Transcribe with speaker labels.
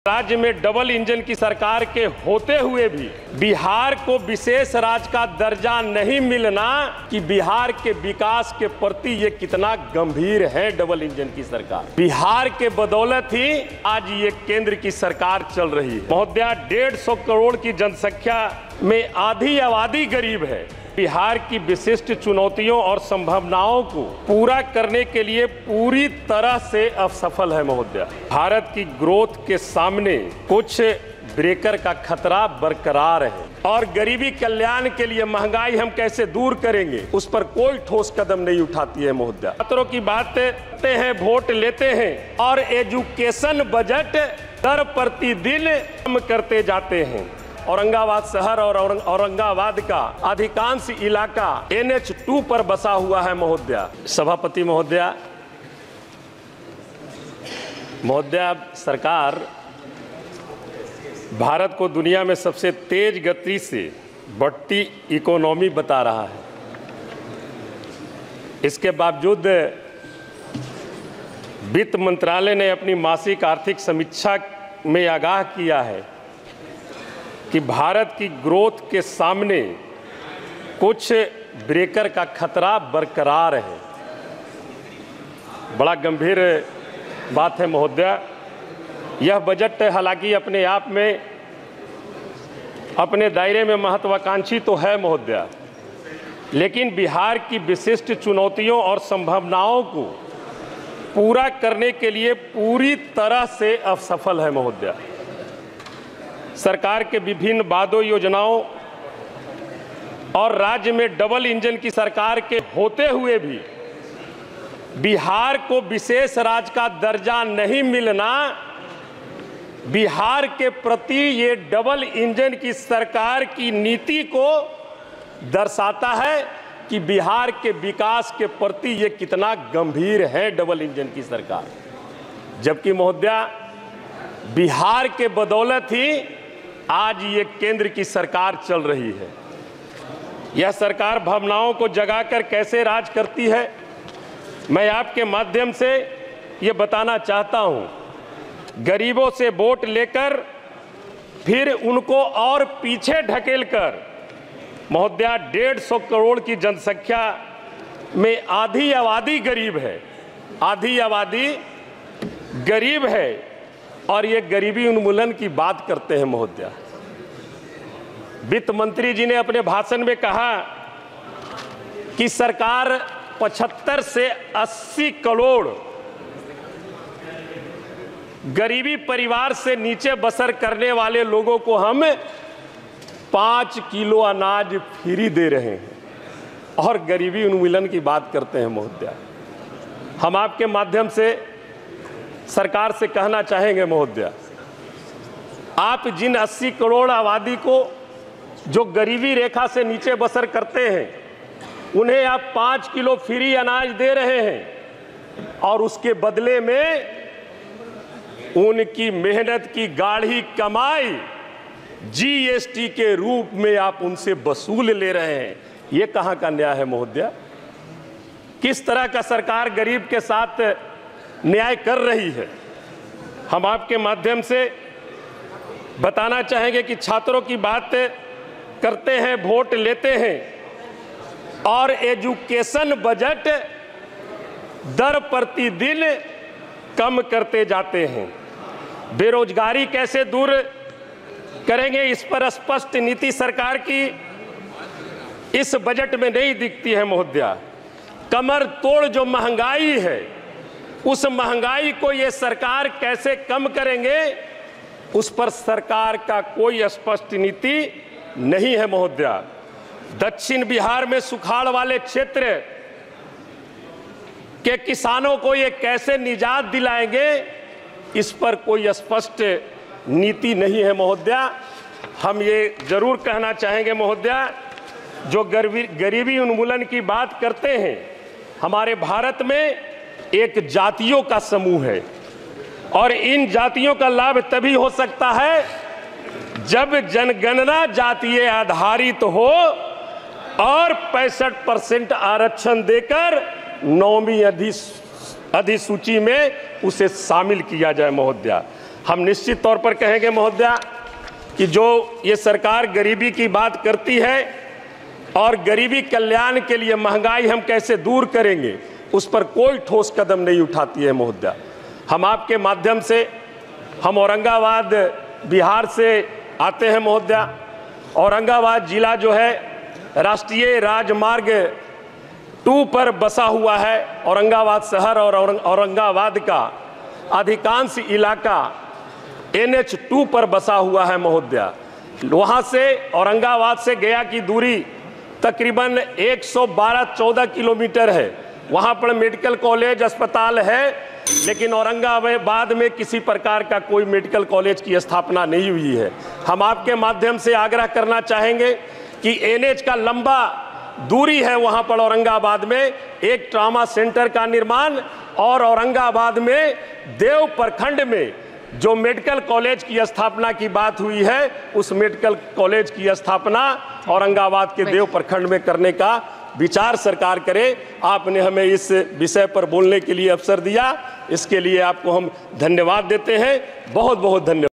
Speaker 1: राज्य में double engine की सरकार के होते हुए भी बिहार को विशेष राज्य का दर्जा नहीं मिलना कि बिहार के विकास के प्रति ये कितना गंभीर है। डबल इंजन की सरकार बिहार के बदौलत ही आज ये केंद्र की सरकार चल रही है। महोदया, 150 करोड़ की जनसंख्या में आधी आबादी गरीब है। बिहार की विशिष्ट चुनौतियों और संभावनाओं को पूरा करने के लिए पूरी तरह से असफल है। महोदया, भारत की ग्रोथ के सामने कुछ ब्रेकर का खतरा बरकरार है और गरीबी कल्याण के लिए महंगाई हम कैसे दूर करेंगे, उस पर कोई ठोस कदम नहीं उठाती है। महोदया, छात्रों की बात करते हैं, वोट लेते हैं और एजुकेशन बजट दर प्रतिदिन कम करते जाते हैं। औरंगाबाद शहर और औरंगाबाद का अधिकांश इलाका NH2 पर बसा हुआ है। महोदया, सभापति महोदया, सरकार भारत को दुनिया में सबसे तेज गति से बढ़ती इकोनॉमी बता रहा है। इसके बावजूद वित्त मंत्रालय ने अपनी मासिक आर्थिक समीक्षा में आगाह किया है कि भारत की ग्रोथ के सामने कुछ ब्रेकर का खतरा बरकरार है। बड़ा गंभीर बात है। महोदया, यह बजट हालांकि अपने आप में अपने दायरे में महत्वाकांक्षी तो है। महोदया, लेकिन बिहार की विशिष्ट चुनौतियों और संभावनाओं को पूरा करने के लिए पूरी तरह से असफल है। महोदया, सरकार के विभिन्न वादों योजनाओं और राज्य में डबल इंजन की सरकार के होते हुए भी बिहार को विशेष राज्य का दर्जा नहीं मिलना बिहार के प्रति ये डबल इंजन की सरकार की नीति को दर्शाता है कि बिहार के विकास के प्रति ये कितना गंभीर है डबल इंजन की सरकार। जबकि महोदया, बिहार के बदौलत ही आज ये केंद्र की सरकार चल रही है। यह सरकार भावनाओं को जगाकर कैसे राज करती है, मैं आपके माध्यम से ये बताना चाहता हूं। गरीबों से वोट लेकर फिर उनको और पीछे ढकेलकर, महोदया, 150 करोड़ की जनसंख्या में आधी आबादी गरीब है। आधी आबादी गरीब है और ये गरीबी उन्मूलन की बात करते हैं। महोदया, वित्त मंत्री जी ने अपने भाषण में कहा कि सरकार 75 से 80 करोड़ गरीबी परिवार से नीचे बसर करने वाले लोगों को हम 5 किलो अनाज फ्री दे रहे हैं और गरीबी उन्मूलन की बात करते हैं। महोदया, हम आपके माध्यम से सरकार से कहना चाहेंगे, महोदया, आप जिन 80 करोड़ आबादी को जो गरीबी रेखा से नीचे बसर करते हैं उन्हें आप 5 किलो फ्री अनाज दे रहे हैं और उसके बदले में उनकी मेहनत की गाढ़ी कमाई GST के रूप में आप उनसे वसूल ले रहे हैं। ये कहाँ का न्याय है। महोदया, किस तरह का सरकार गरीब के साथ न्याय कर रही है। हम आपके माध्यम से बताना चाहेंगे कि छात्रों की बात करते हैं, वोट लेते हैं और एजुकेशन बजट दर प्रतिदिन कम करते जाते हैं। बेरोजगारी कैसे दूर करेंगे, इस पर स्पष्ट नीति सरकार की इस बजट में नहीं दिखती है। महोदया, कमर तोड़ जो महंगाई है, उस महंगाई को ये सरकार कैसे कम करेंगे, उस पर सरकार का कोई स्पष्ट नीति नहीं है। महोदया, दक्षिण बिहार में सुखाड़ वाले क्षेत्र के किसानों को ये कैसे निजात दिलाएंगे, इस पर कोई स्पष्ट नीति नहीं है। महोदया, हम ये जरूर कहना चाहेंगे, महोदया, जो गरीबी उन्मूलन की बात करते हैं, हमारे भारत में एक जातियों का समूह है और इन जातियों का लाभ तभी हो सकता है जब जनगणना जातीय आधारित हो और 65% आरक्षण देकर 9वीं अधिसूची में उसे शामिल किया जाए। महोदया, हम निश्चित तौर पर कहेंगे महोदया कि जो ये सरकार गरीबी की बात करती है और गरीबी कल्याण के लिए महंगाई हम कैसे दूर करेंगे, उस पर कोई ठोस कदम नहीं उठाती है महोदया। हम आपके माध्यम से, हम औरंगाबाद बिहार से आते हैं महोदया। औरंगाबाद जिला जो है राष्ट्रीय राजमार्ग 2 पर बसा हुआ है। औरंगाबाद शहर और औरंगाबाद का अधिकांश इलाका NH 2 पर बसा हुआ है महोदया। वहाँ से औरंगाबाद से गया की दूरी तकरीबन 112-14 किलोमीटर है। वहाँ पर मेडिकल कॉलेज अस्पताल है, लेकिन औरंगाबाद में किसी प्रकार का कोई मेडिकल कॉलेज की स्थापना नहीं हुई है। हम आपके माध्यम से आग्रह करना चाहेंगे कि NH का लंबा दूरी है, वहाँ पर औरंगाबाद में एक ट्रॉमा सेंटर का निर्माण और औरंगाबाद में देव प्रखंड में जो मेडिकल कॉलेज की स्थापना की बात हुई है, उस मेडिकल कॉलेज की स्थापना औरंगाबाद के देव प्रखंड में करने का विचार सरकार करे। आपने हमें इस विषय पर बोलने के लिए अवसर दिया, इसके लिए आपको हम धन्यवाद देते हैं। बहुत बहुत धन्यवाद।